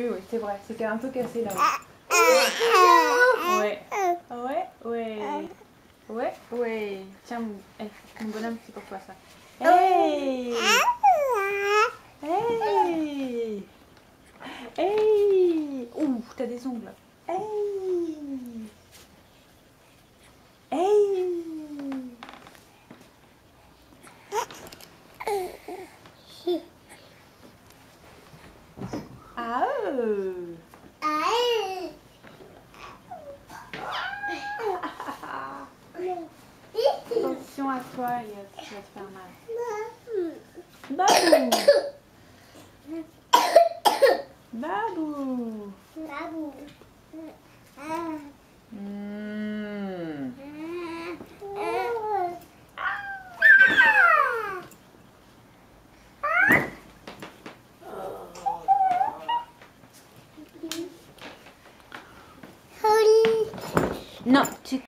vu, oui, c'est vrai. C'était un peu cassé là-haut. Ouais. Ouais, ouais. Ouais, ouais. Tiens, mon bonhomme, c'est pour toi ça. Hey! Hey! Hey! Ouh, t'as des ongles. Hey! Hey! Ah! Attention à toi, Elliot, tu vas te faire mal. Babou! Babou! Babou. Mmh. Non, tu